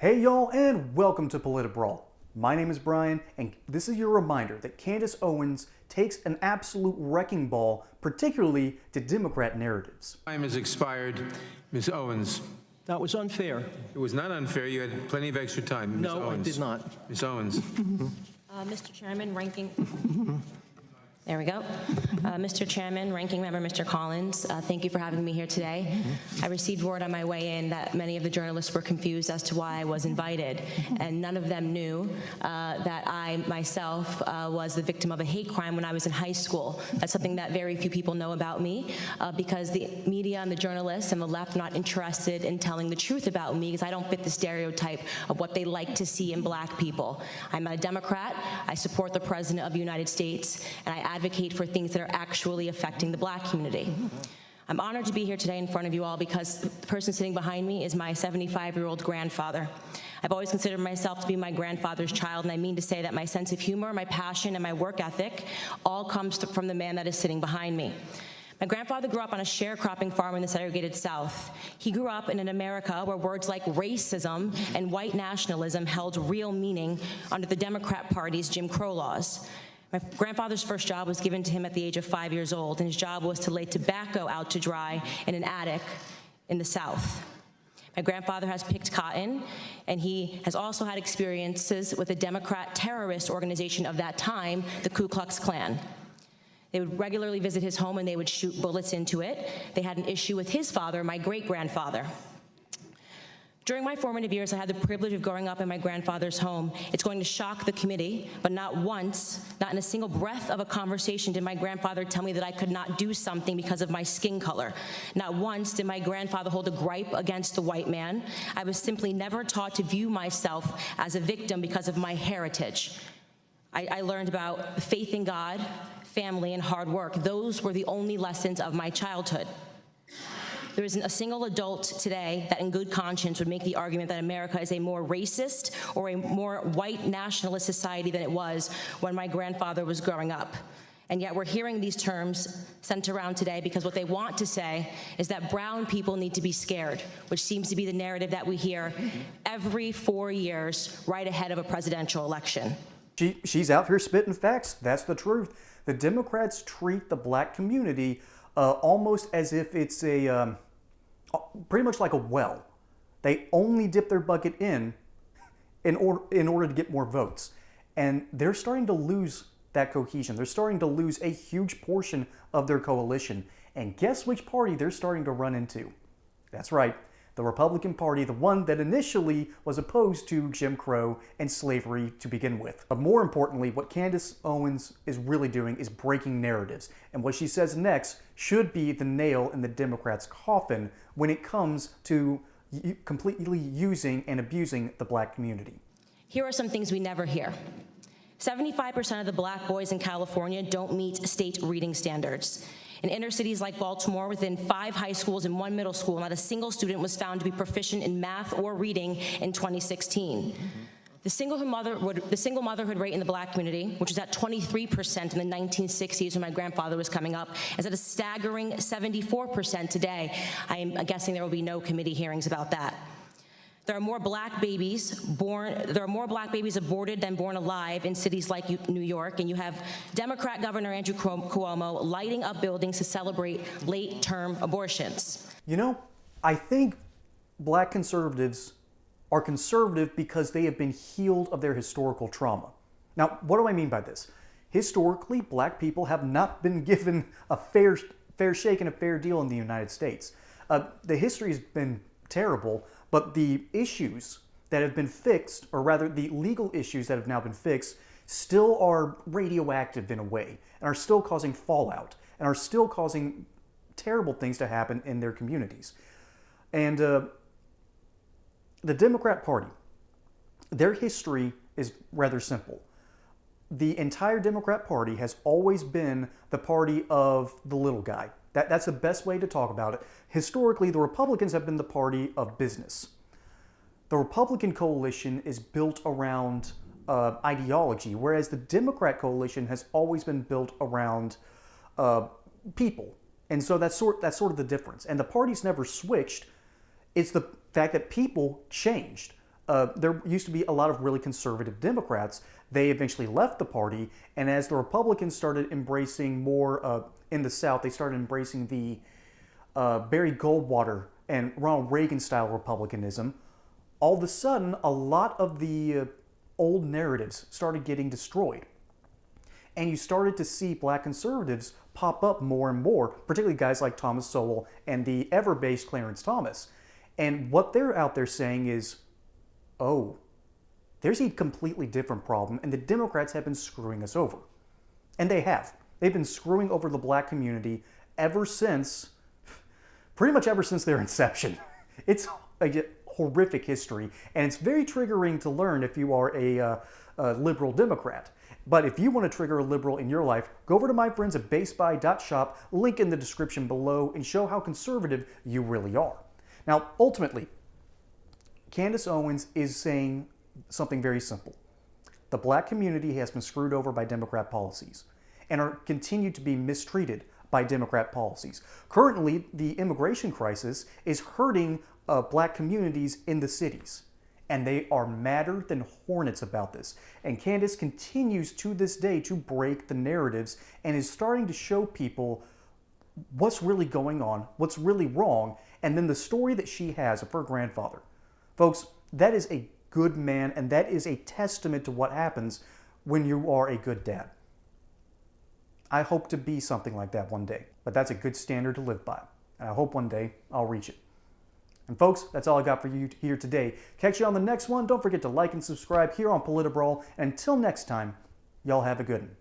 Hey y'all, and welcome to PolitiBrawl. My name is Brian, and this is your reminder that Candace Owens takes an absolute wrecking ball, particularly to Democrat narratives. Time has expired. Ms. Owens. That was unfair. It was not unfair. You had plenty of extra time. Ms. No, Owens. I did not. Ms. Owens. Mr. Chairman, There we go. Mr. Chairman, Ranking Member Mr. Collins, thank you for having me here today. I received word on my way in that many of the journalists were confused as to why I was invited, and none of them knew that I myself was the victim of a hate crime when I was in high school. That's something that very few people know about me because the media and the journalists and the left are not interested in telling the truth about me because I don't fit the stereotype of what they like to see in black people. I'm a Democrat. I support the President of the United States, and I advocate for things that are actually affecting the black community. I'm honored to be here today in front of you all because the person sitting behind me is my 75-year-old grandfather. I've always considered myself to be my grandfather's child, and I mean to say that my sense of humor, my passion, and my work ethic all comes from the man that is sitting behind me. My grandfather grew up on a sharecropping farm in the segregated South. He grew up in an America where words like racism and white nationalism held real meaning under the Democrat Party's Jim Crow laws. My grandfather's first job was given to him at the age of 5 years old, and his job was to lay tobacco out to dry in an attic in the South. My grandfather has picked cotton, and he has also had experiences with a Democrat terrorist organization of that time, the Ku Klux Klan. They would regularly visit his home, and they would shoot bullets into it. They had an issue with his father, my great-grandfather. During my formative years, I had the privilege of growing up in my grandfather's home. It's going to shock the committee, but not once, not in a single breath of a conversation did my grandfather tell me that I could not do something because of my skin color. Not once did my grandfather hold a gripe against the white man. I was simply never taught to view myself as a victim because of my heritage. I learned about faith in God, family, and hard work. Those were the only lessons of my childhood. There isn't a single adult today that in good conscience would make the argument that America is a more racist or a more white nationalist society than it was when my grandfather was growing up. And yet we're hearing these terms sent around today because what they want to say is that brown people need to be scared, which seems to be the narrative that we hear every 4 years right ahead of a presidential election. She's out here spitting facts. That's the truth. The Democrats treat the black community almost as if it's pretty much like a well. They only dip their bucket in order to get more votes. And they're starting to lose that cohesion. They're starting to lose a huge portion of their coalition. And guess which party they're starting to run into? That's right, the Republican Party, the one that initially was opposed to Jim Crow and slavery to begin with. But more importantly, what Candace Owens is really doing is breaking narratives. And what she says next should be the nail in the Democrats' coffin when it comes to completely using and abusing the black community. Here are some things we never hear. 75% of the black boys in California don't meet state reading standards. In inner cities like Baltimore, within 5 high schools and 1 middle school, not a single student was found to be proficient in math or reading in 2016. The single motherhood rate in the black community, which was at 23% in the 1960s when my grandfather was coming up, is at a staggering 74% today. I am guessing there will be no committee hearings about that. There are more black babies aborted than born alive in cities like New York, and you have Democrat Governor Andrew Cuomo lighting up buildings to celebrate late-term abortions. You know, I think black conservatives are conservative because they have been healed of their historical trauma. Now, what do I mean by this? Historically, black people have not been given a fair shake and a fair deal in the United States. The history has been terrible, but the issues that have been fixed, or rather the legal issues that have now been fixed, still are radioactive in a way, and are still causing fallout, and are still causing terrible things to happen in their communities. And the Democrat Party, their history is rather simple. The entire Democrat Party has always been the party of the little guy. That's the best way to talk about it. Historically, the Republicans have been the party of business. The Republican coalition is built around ideology, whereas the Democrat coalition has always been built around people. And so that's sort of the difference. And the parties never switched. It's the fact that people changed. there used to be a lot of really conservative Democrats. They eventually left the party, and as the Republicans started embracing more in the South, they started embracing the Barry Goldwater and Ronald Reagan style republicanism. All of a sudden, a lot of the old narratives started getting destroyed. And you started to see black conservatives pop up more and more, particularly guys like Thomas Sowell and the ever-based Clarence Thomas. And what they're out there saying is, oh, there's a completely different problem, and the Democrats have been screwing us over. And they have. They've been screwing over the black community pretty much ever since their inception. It's a horrific history, and it's very triggering to learn if you are a liberal Democrat. But if you want to trigger a liberal in your life, go over to my friends at basebuy.shop, link in the description below, and show how conservative you really are. Now, ultimately, Candace Owens is saying something very simple. The black community has been screwed over by Democrat policies and are continued to be mistreated by Democrat policies. Currently, the immigration crisis is hurting black communities in the cities, and they are madder than hornets about this. And Candace continues to this day to break the narratives and is starting to show people what's really going on, what's really wrong, and then the story that she has of her grandfather. Folks, that is a good man, and that is a testament to what happens when you are a good dad. I hope to be something like that one day, but that's a good standard to live by, and I hope one day I'll reach it. And folks, that's all I got for you here today. Catch you on the next one. Don't forget to like and subscribe here on PolitiBrawl, and until next time, y'all have a good one.